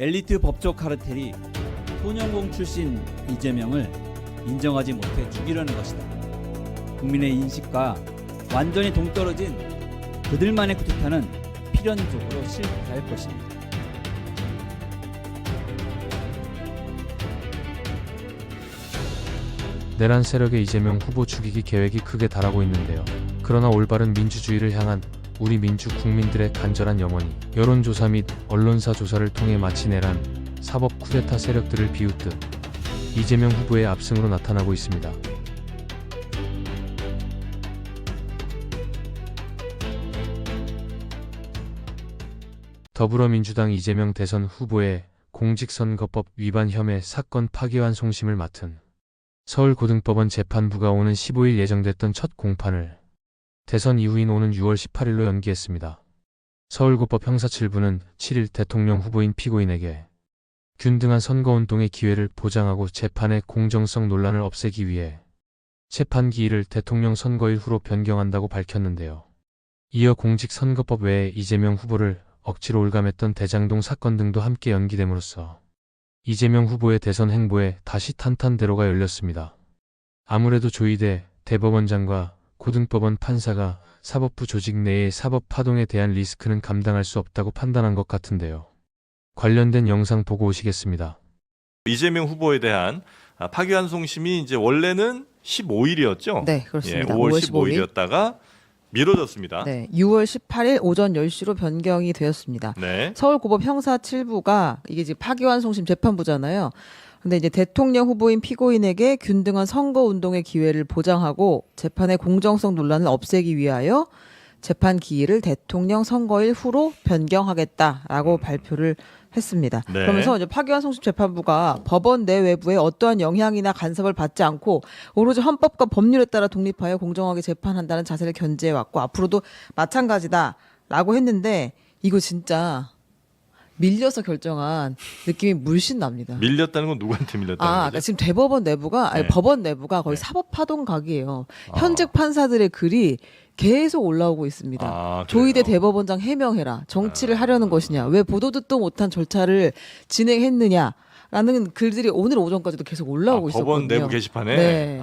엘리트 법조 카르텔이 소년공 출신 이재명을 인정하지 못해 죽이려는 것이다. 국민의 인식과 완전히 동떨어진 그들만의 쿠데타는 필연적으로 실패할 것입니다. 내란 세력의 이재명 후보 죽이기 계획이 크게 달하고 있는데요. 그러나 올바른 민주주의를 향한 우리 민주 국민들의 간절한 염원이 여론조사 및 언론사 조사를 통해 마치 내란, 사법 쿠데타 세력들을 비웃듯 이재명 후보의 압승으로 나타나고 있습니다. 더불어민주당 이재명 대선 후보의 공직선거법 위반 혐의 사건 파기환송심을 맡은 서울고등법원 재판부가 오는 15일 예정됐던 첫 공판을 대선 이후인 오는 6월 18일로 연기했습니다. 서울고법 형사 7부는 7일 대통령 후보인 피고인에게 균등한 선거운동의 기회를 보장하고 재판의 공정성 논란을 없애기 위해 재판 기일을 대통령 선거일 후로 변경한다고 밝혔는데요. 이어 공직선거법 외에 이재명 후보를 억지로 올감했던 대장동 사건 등도 함께 연기됨으로써 이재명 후보의 대선 행보에 다시 탄탄대로가 열렸습니다. 아무래도 조희대 대법원장과 고등법원 판사가 사법부 조직 내의 사법 파동에 대한 리스크는 감당할 수 없다고 판단한 것 같은데요. 관련된 영상 보고 오시겠습니다. 이재명 후보에 대한 파기환송심이 이제 원래는 15일이었죠? 네, 그렇습니다. 5월 15일. 15일이었다가 미뤄졌습니다. 네, 6월 18일 오전 10시로 변경이 되었습니다. 네. 서울고법 형사 7부가 이게 지금 파기환송심 재판부잖아요. 근데 이제 대통령 후보인 피고인에게 균등한 선거 운동의 기회를 보장하고 재판의 공정성 논란을 없애기 위하여 재판 기일을 대통령 선거일 후로 변경하겠다라고 발표를 했습니다. 네. 그러면서 이제 파기환송심 재판부가 법원 내외부에 어떠한 영향이나 간섭을 받지 않고 오로지 헌법과 법률에 따라 독립하여 공정하게 재판한다는 자세를 견지해 왔고 앞으로도 마찬가지다라고 했는데 이거 진짜 밀려서 결정한 느낌이 물씬 납니다. 밀렸다는 건 누구한테 밀렸다는 그러니까 거죠? 지금 대법원 내부가 아니 네. 법원 내부가 거의 네. 사법 파동 각이에요. 현직 판사들의 글이 계속 올라오고 있습니다. 조희대 그래요? 대법원장 해명해라. 정치를 하려는 것이냐. 왜 보도 듣도 못한 절차를 진행했느냐. 라는 글들이 오늘 오전까지도 계속 올라오고 있었거든요. 법원 내부 게시판에? 네.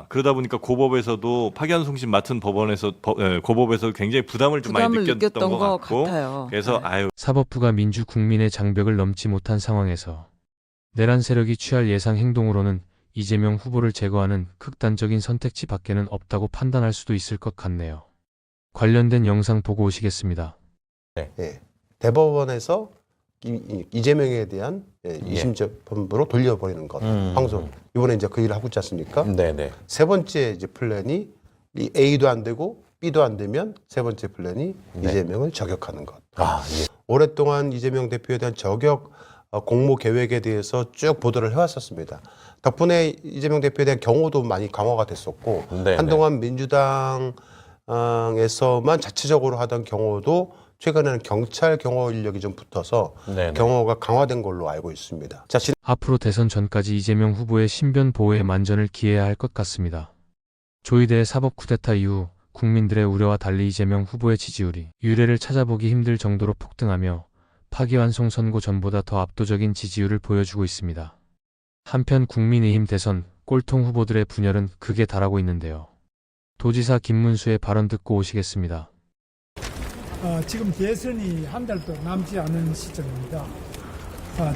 그러다 보니까 고법에서도 파기환송심 맡은 고법에서 굉장히 부담을 좀 많이 부담을 느꼈던 것 것 같고 같아요. 그래서 네. 사법부가 민주 국민의 장벽을 넘지 못한 상황에서 내란 세력이 취할 예상 행동으로는 이재명 후보를 제거하는 극단적인 선택지 밖에는 없다고 판단할 수도 있을 것 같네요. 관련된 영상 보고 오시겠습니다. 예, 대법원에서 이재명에 대한 2심 재판부로 돌려버리는 것. 방송 이번에 이제 그 일을 하고 있지 않습니까? 네네. 세 번째 이제 플랜이 이 A도 안 되고 B도 안 되면 세 번째 플랜이 네. 이재명을 저격하는 것. 예. 오랫동안 이재명 대표에 대한 저격 공모 계획에 대해서 쭉 보도를 해왔었습니다. 덕분에 이재명 대표에 대한 경호도 많이 강화가 됐었고 네네. 한동안 민주당에서만 자체적으로 하던 경호도 최근에는 경찰 경호 인력이 좀 붙어서 네네. 경호가 강화된 걸로 알고 있습니다. 자, 앞으로 대선 전까지 이재명 후보의 신변 보호에 만전을 기해야 할 것 같습니다. 조희대의 사법 쿠데타 이후 국민들의 우려와 달리 이재명 후보의 지지율이 유례를 찾아보기 힘들 정도로 폭등하며 파기환송 선고 전보다 더 압도적인 지지율을 보여주고 있습니다. 한편 국민의힘 대선 꼴통 후보들의 분열은 극에 달하고 있는데요. 도지사 김문수의 발언 듣고 오시겠습니다. 지금 대선이 한 달도 남지 않은 시점입니다.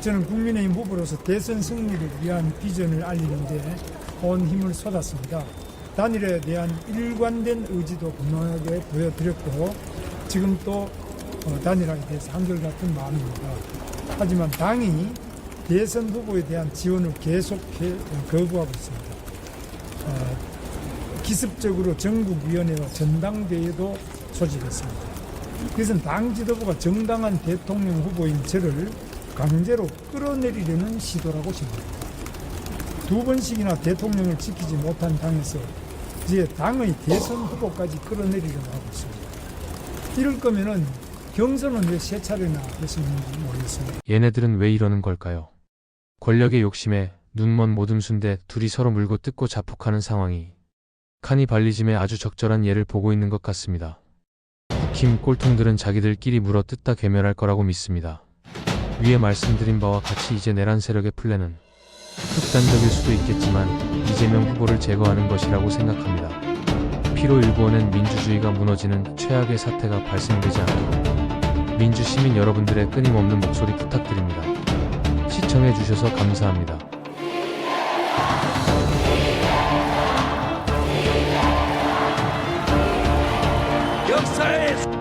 저는 국민의힘 후보로서 대선 승리를 위한 비전을 알리는데 온 힘을 쏟았습니다. 단일화에 대한 일관된 의지도 분명하게 보여드렸고 지금 또 단일화에 대해서 한결같은 마음입니다. 하지만 당이 대선 후보에 대한 지원을 계속해 거부하고 있습니다. 기습적으로 전국위원회와 전당대회도 소집했습니다. 그것은 당 지도부가 정당한 대통령 후보인 저를 강제로 끌어내리려는 시도라고 생각합니다. 두 번씩이나 대통령을 지키지 못한 당에서 이제 당의 대선 후보까지 끌어내리려고 하고 있습니다. 이럴 거면은 경선은 왜 세 차례나 했었는지 모르겠습니다. 얘네들은 왜 이러는 걸까요? 권력의 욕심에 눈먼 모둠순대 둘이 서로 물고 뜯고 자폭하는 상황이 카니발리즘의 아주 적절한 예를 보고 있는 것 같습니다. 국힘 꼴통들은 자기들끼리 물어 뜯다 괴멸할 거라고 믿습니다. 위에 말씀드린 바와 같이 이제 내란 세력의 플랜은 극단적일 수도 있겠지만 이재명 후보를 제거하는 것이라고 생각합니다. 피로195는 민주주의가 무너지는 최악의 사태가 발생되지 않도록 민주시민 여러분들의 끊임없는 목소리 부탁드립니다. 시청해주셔서 감사합니다. 역사의